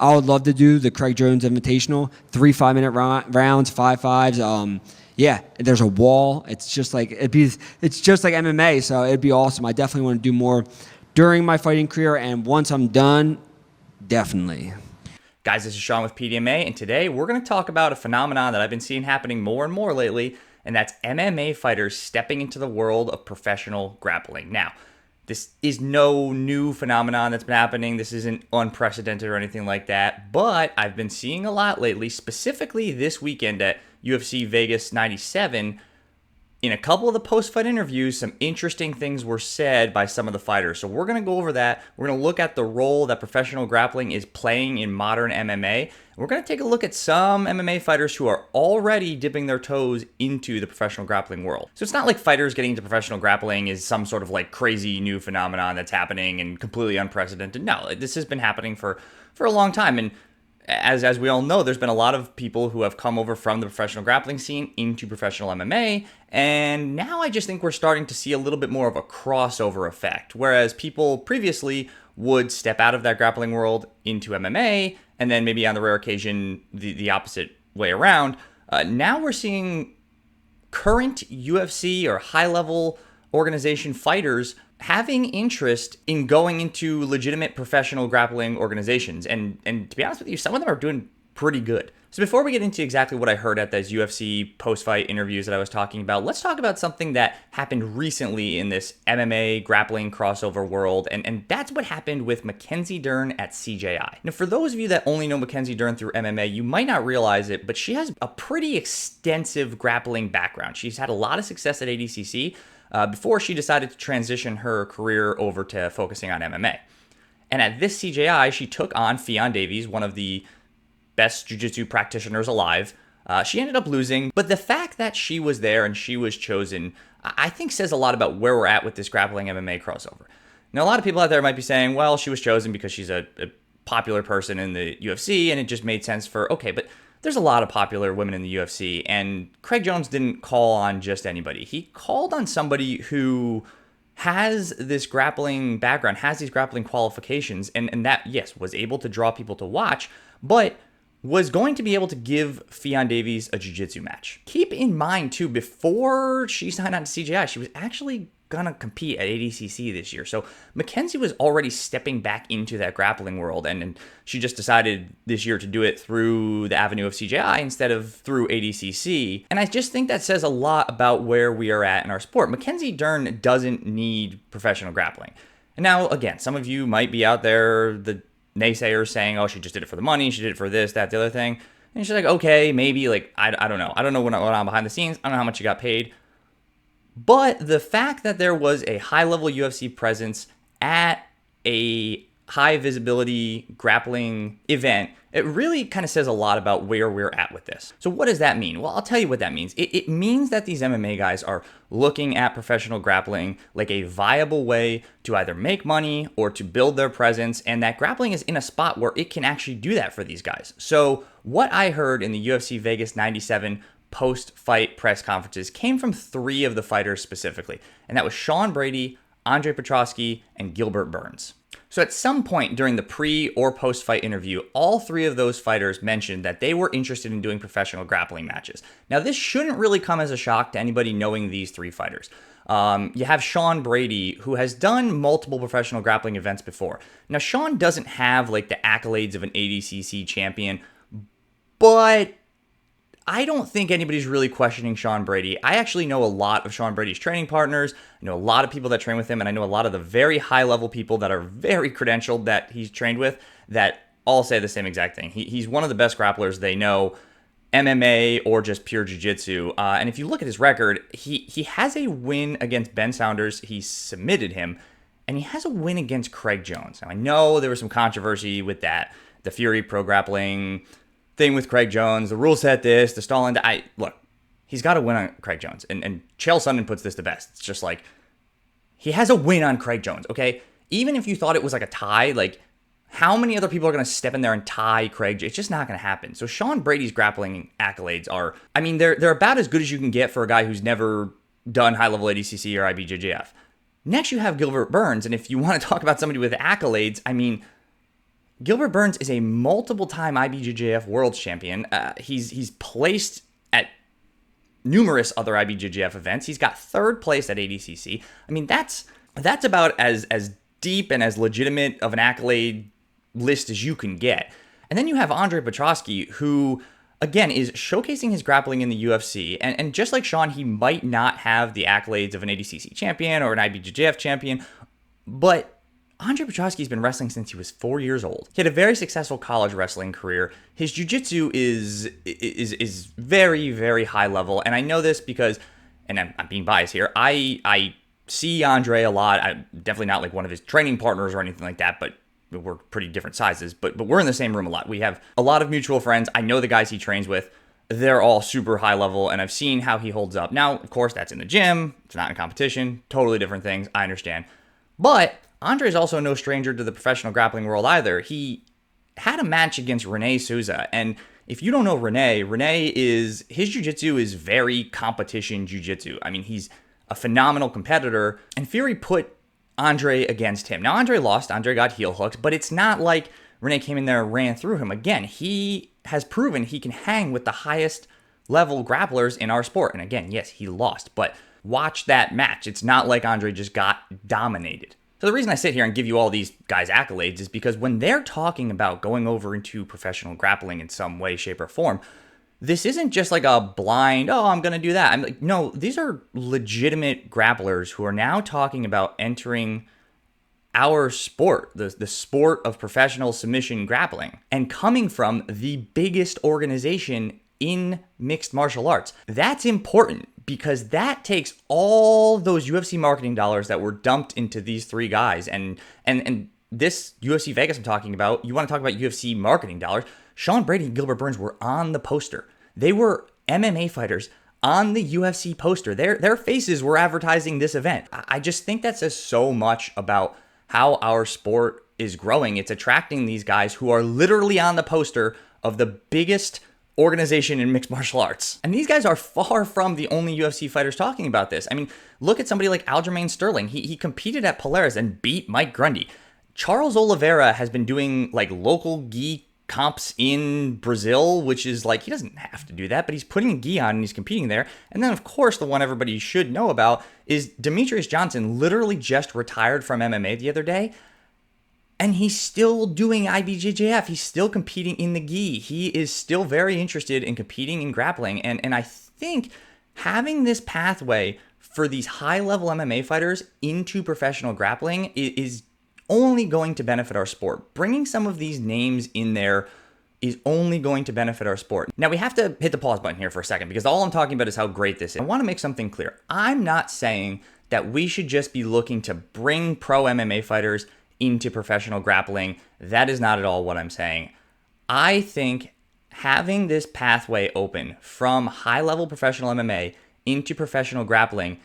I would love to do the Craig Jones Invitational, 3 5-minute rounds, 5-5s. Yeah, there's a wall. It's just like MMA, so it'd be awesome. I definitely want to do more during my fighting career, and once I'm done, definitely. Guys, this is Sean with PDMA, and today we're going to talk about a phenomenon that I've been seeing happening more and more lately, and that's MMA fighters stepping into the world of professional grappling. Now, this is no new phenomenon that's been happening. This isn't unprecedented or anything like that, but I've been seeing a lot lately, specifically this weekend at UFC Vegas 97. In a couple of the post-fight interviews, some interesting things were said by some of the fighters. So we're going to go over that. We're going to look at the role that professional grappling is playing in modern MMA. We're going to take a look at some MMA fighters who are already dipping their toes into the professional grappling world. So it's not like fighters getting into professional grappling is some sort of like crazy new phenomenon that's happening and completely unprecedented. No, this has been happening for a long time. And as we all know, there's been a lot of people who have come over from the professional grappling scene into professional MMA, and now I just think we're starting to see a little bit more of a crossover effect, whereas people previously would step out of that grappling world into MMA, and then maybe on the rare occasion, the opposite way around. Now we're seeing current UFC or high-level organization fighters having interest in going into legitimate professional grappling organizations. And to be honest with you, some of them are doing pretty good. So before we get into exactly what I heard at those UFC post-fight interviews that I was talking about, let's talk about something that happened recently in this MMA grappling crossover world. And that's what happened with Mackenzie Dern at CJI. Now, for those of you that only know Mackenzie Dern through MMA, you might not realize it, but she has a pretty extensive grappling background. She's had a lot of success at ADCC, before she decided to transition her career over to focusing on MMA. And at this CJI, she took on Fionn Davies, one of the best jiu-jitsu practitioners alive. She ended up losing, but the fact that she was there and she was chosen, I think says a lot about where we're at with this grappling MMA crossover. Now, a lot of people out there might be saying, well, she was chosen because she's a popular person in the UFC, and it just made sense for, okay, but there's a lot of popular women in the UFC, and Craig Jones didn't call on just anybody. He called on somebody who has this grappling background, has these grappling qualifications, and that, yes, was able to draw people to watch, but was going to be able to give Fionn Davies a jiu-jitsu match. Keep in mind, too, before she signed on to CJI, she was actually gonna compete at ADCC this year. So Mackenzie was already stepping back into that grappling world, and she just decided this year to do it through the avenue of CJI instead of through ADCC. And I just think that says a lot about where we are at in our sport. Mackenzie Dern doesn't need professional grappling. And now, again, some of you might be out there, the naysayers saying, oh, she just did it for the money, she did it for this, that, the other thing. And she's like, okay, maybe, like, I don't know. I don't know what I'm behind the scenes. I don't know how much she got paid. But the fact that there was a high-level UFC presence at a high-visibility grappling event, it really kind of says a lot about where we're at with this. So what does that mean? Well, I'll tell you what that means. It means that these MMA guys are looking at professional grappling like a viable way to either make money or to build their presence, and that grappling is in a spot where it can actually do that for these guys. So what I heard in the UFC Vegas 97 post-fight press conferences came from 3 of the fighters specifically, and that was Sean Brady, Andre Petroski, and Gilbert Burns. So at some point during the pre or post-fight interview, all 3 of those fighters mentioned that they were interested in doing professional grappling matches. Now, this shouldn't really come as a shock to anybody knowing these 3 fighters. You have Sean Brady, who has done multiple professional grappling events before. Now, Sean doesn't have like the accolades of an ADCC champion, but I don't think anybody's really questioning Sean Brady. I actually know a lot of Sean Brady's training partners. I know a lot of people that train with him, and I know a lot of the very high-level people that are very credentialed that he's trained with that all say the same exact thing. He's one of the best grapplers they know, MMA or just pure jiu-jitsu. And if you look at his record, he has a win against Ben Saunders. He submitted him, and he has a win against Craig Jones. Now, I know there was some controversy with that. The Fury Pro Grappling thing with Craig Jones, the rule set this, the Stalin. Look, he's got to win on Craig Jones. And Chael Sonnen puts this to best. It's just like, he has a win on Craig Jones, okay? Even if you thought it was like a tie, like, how many other people are going to step in there and tie Craig? It's just not going to happen. So Sean Brady's grappling accolades are, I mean, they're about as good as you can get for a guy who's never done high-level ADCC or IBJJF. Next, you have Gilbert Burns, and if you want to talk about somebody with accolades, I mean, Gilbert Burns is a multiple-time IBJJF world champion. He's placed at numerous other IBJJF events. He's got third place at ADCC. I mean, that's about as deep and as legitimate of an accolade list as you can get. And then you have Andre Petroski, who, again, is showcasing his grappling in the UFC. And just like Sean, he might not have the accolades of an ADCC champion or an IBJJF champion, but Andre Petroski's been wrestling since he was 4 years old. He had a very successful college wrestling career. His jiu-jitsu is very, very high level. And I know this because, and I'm being biased here, I see Andre a lot. I'm definitely not like one of his training partners or anything like that, but we're pretty different sizes. But we're in the same room a lot. We have a lot of mutual friends. I know the guys he trains with. They're all super high level, and I've seen how he holds up. Now, of course, that's in the gym. It's not in competition. Totally different things. I understand. But Andre is also no stranger to the professional grappling world either. He had a match against Rene Souza, and if you don't know Rene his jiu-jitsu is very competition jiu-jitsu. I mean, he's a phenomenal competitor, and Fury put Andre against him. Now, Andre lost. Andre got heel hooked, but it's not like Rene came in there and ran through him. Again, he has proven he can hang with the highest level grapplers in our sport. And again, yes, he lost, but watch that match. It's not like Andre just got dominated. So the reason I sit here and give you all these guys' accolades is because when they're talking about going over into professional grappling in some way, shape, or form, this isn't just like a blind, oh, I'm going to do that. I'm like, no, these are legitimate grapplers who are now talking about entering our sport, the sport of professional submission grappling, and coming from the biggest organization in mixed martial arts. That's important because that takes all those UFC marketing dollars that were dumped into these three guys. And this UFC Vegas I'm talking about, you want to talk about UFC marketing dollars, Sean Brady and Gilbert Burns were on the poster. They were MMA fighters on the UFC poster. Their faces were advertising this event. I just think that says so much about how our sport is growing. It's attracting these guys who are literally on the poster of the biggest organization in mixed martial arts. And these guys are far from the only UFC fighters talking about this. I mean, look at somebody like Aljamain Sterling. He competed at Polaris and beat Mike Grundy. Charles Oliveira has been doing like local gi comps in Brazil, which is like, he doesn't have to do that, but he's putting a gi on and he's competing there. And then of course, the one everybody should know about is Demetrious Johnson literally just retired from MMA the other day. And he's still doing IBJJF. He's still competing in the gi. He is still very interested in competing in grappling. And I think having this pathway for these high-level MMA fighters into professional grappling is only going to benefit our sport. Bringing some of these names in there is only going to benefit our sport. Now, we have to hit the pause button here for a second because all I'm talking about is how great this is. I want to make something clear. I'm not saying that we should just be looking to bring pro MMA fighters into professional grappling. That is not at all what I'm saying. I think having this pathway open from high-level professional MMA into professional grappling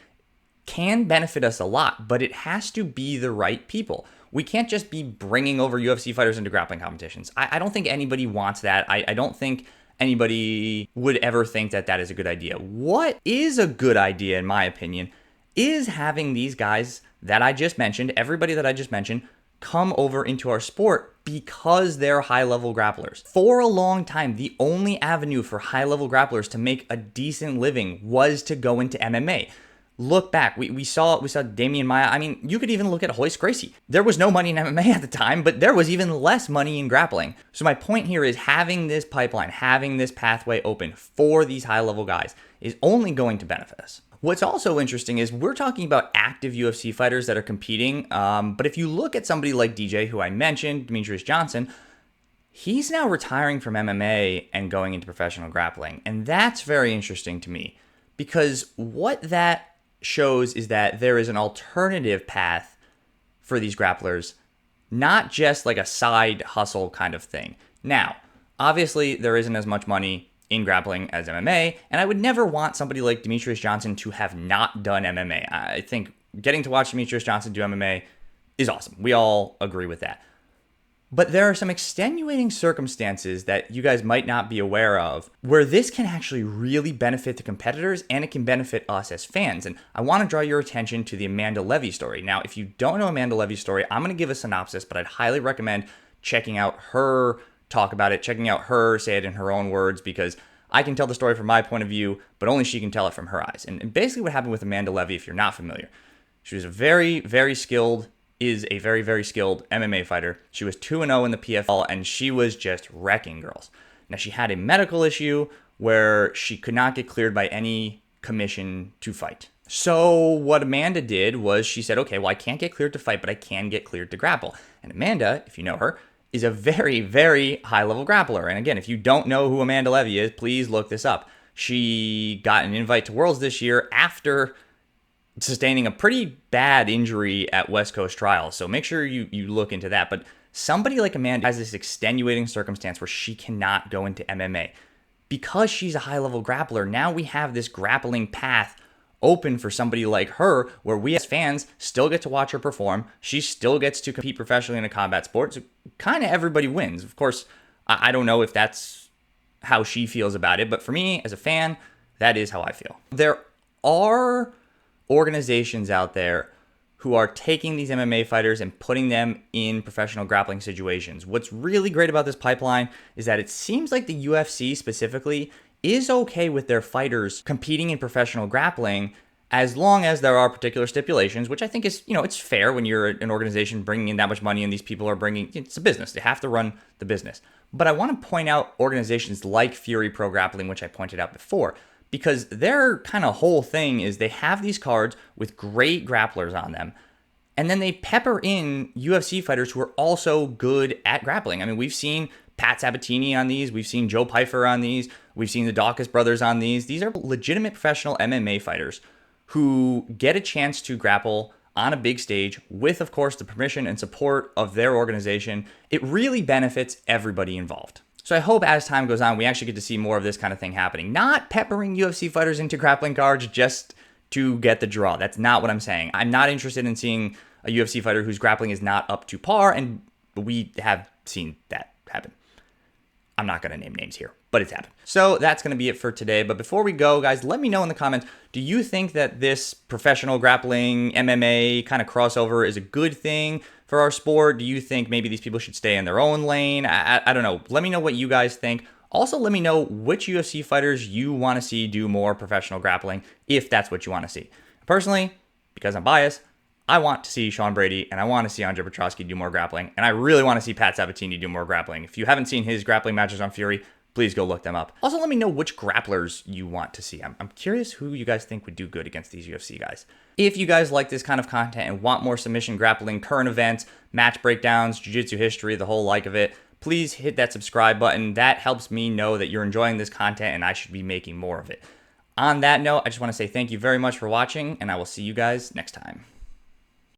can benefit us a lot, but it has to be the right people. We can't just be bringing over UFC fighters into grappling competitions. I don't think anybody wants that. I don't think anybody would ever think that that is a good idea. What is a good idea, in my opinion, is having these guys that I just mentioned, everybody that I just mentioned, come over into our sport because they're high-level grapplers. For a long time, the only avenue for high-level grapplers to make a decent living was to go into MMA. Look back, we saw Damian Maia. I mean, you could even look at Royce Gracie. There was no money in MMA at the time, but there was even less money in grappling. So my point here is having this pipeline, having this pathway open for these high-level guys is only going to benefit us. What's also interesting is we're talking about active UFC fighters that are competing, but if you look at somebody like DJ, who I mentioned, Demetrious Johnson, he's now retiring from MMA and going into professional grappling. And that's very interesting to me because what that shows is that there is an alternative path for these grapplers, not just like a side hustle kind of thing. Now, obviously, there isn't as much money in grappling as MMA, and I would never want somebody like Demetrious Johnson to have not done MMA. I think getting to watch Demetrious Johnson do MMA is awesome. We all agree with that. But there are some extenuating circumstances that you guys might not be aware of where this can actually really benefit the competitors and it can benefit us as fans. And I want to draw your attention to the Amanda Leve story. Now, if you don't know Amanda Leve's story, I'm going to give a synopsis, but I'd highly recommend checking out her talk about it, checking out her say it in her own words, because I can tell the story from my point of view, but only she can tell it from her eyes. And basically what happened with Amanda Leve, if you're not familiar, she was a very, very skilled, is a very, very skilled MMA fighter. She was 2-0 in the PFL, and she was just wrecking girls. Now, she had a medical issue where she could not get cleared by any commission to fight. So what Amanda did was she said, okay, well, I can't get cleared to fight, but I can get cleared to grapple. And Amanda, if you know her, is a very, very high-level grappler. And again, if you don't know who Amanda Leve is, please look this up. She got an invite to Worlds this year after sustaining a pretty bad injury at West Coast Trials. So make sure you look into that. But somebody like Amanda has this extenuating circumstance where she cannot go into MMA. Because she's a high-level grappler, now we have this grappling path open for somebody like her, where we as fans still get to watch her perform. She still gets to compete professionally in a combat sport. So kind of everybody wins. Of course, I don't know if that's how she feels about it, but for me as a fan, that is how I feel. There are organizations out there who are taking these MMA fighters and putting them in professional grappling situations. What's really great about this pipeline is that it seems like the UFC specifically is okay with their fighters competing in professional grappling as long as there are particular stipulations, which I think is, it's fair when you're an organization bringing in that much money and these people are it's a business. They have to run the business. But I want to point out organizations like Fury Pro Grappling, which I pointed out before, because their kind of whole thing is they have these cards with great grapplers on them, and then they pepper in UFC fighters who are also good at grappling. I mean, we've seen Pat Sabatini on these. We've seen Joe Pyfer on these. We've seen the Dawkins brothers on these. These are legitimate professional MMA fighters who get a chance to grapple on a big stage with, of course, the permission and support of their organization. It really benefits everybody involved. So I hope as time goes on, we actually get to see more of this kind of thing happening. Not peppering UFC fighters into grappling cards just to get the draw. That's not what I'm saying. I'm not interested in seeing a UFC fighter whose grappling is not up to par, and we have seen that happen. I'm not going to name names here, but it's happened. So that's going to be it for today. But before we go, guys, let me know in the comments, do you think that this professional grappling MMA kind of crossover is a good thing for our sport? Do you think maybe these people should stay in their own lane? I don't know. Let me know what you guys think. Also, let me know which UFC fighters you want to see do more professional grappling, if that's what you want to see. Personally, because I'm biased, I want to see Sean Brady and I want to see Aljo Petroski do more grappling. And I really want to see Pat Sabatini do more grappling. If you haven't seen his grappling matches on Fury, please go look them up. Also, let me know which grapplers you want to see. I'm curious who you guys think would do good against these UFC guys. If you guys like this kind of content and want more submission grappling, current events, match breakdowns, jiu-jitsu history, the whole like of it, please hit that subscribe button. That helps me know that you're enjoying this content and I should be making more of it. On that note, I just want to say thank you very much for watching, and I will see you guys next time.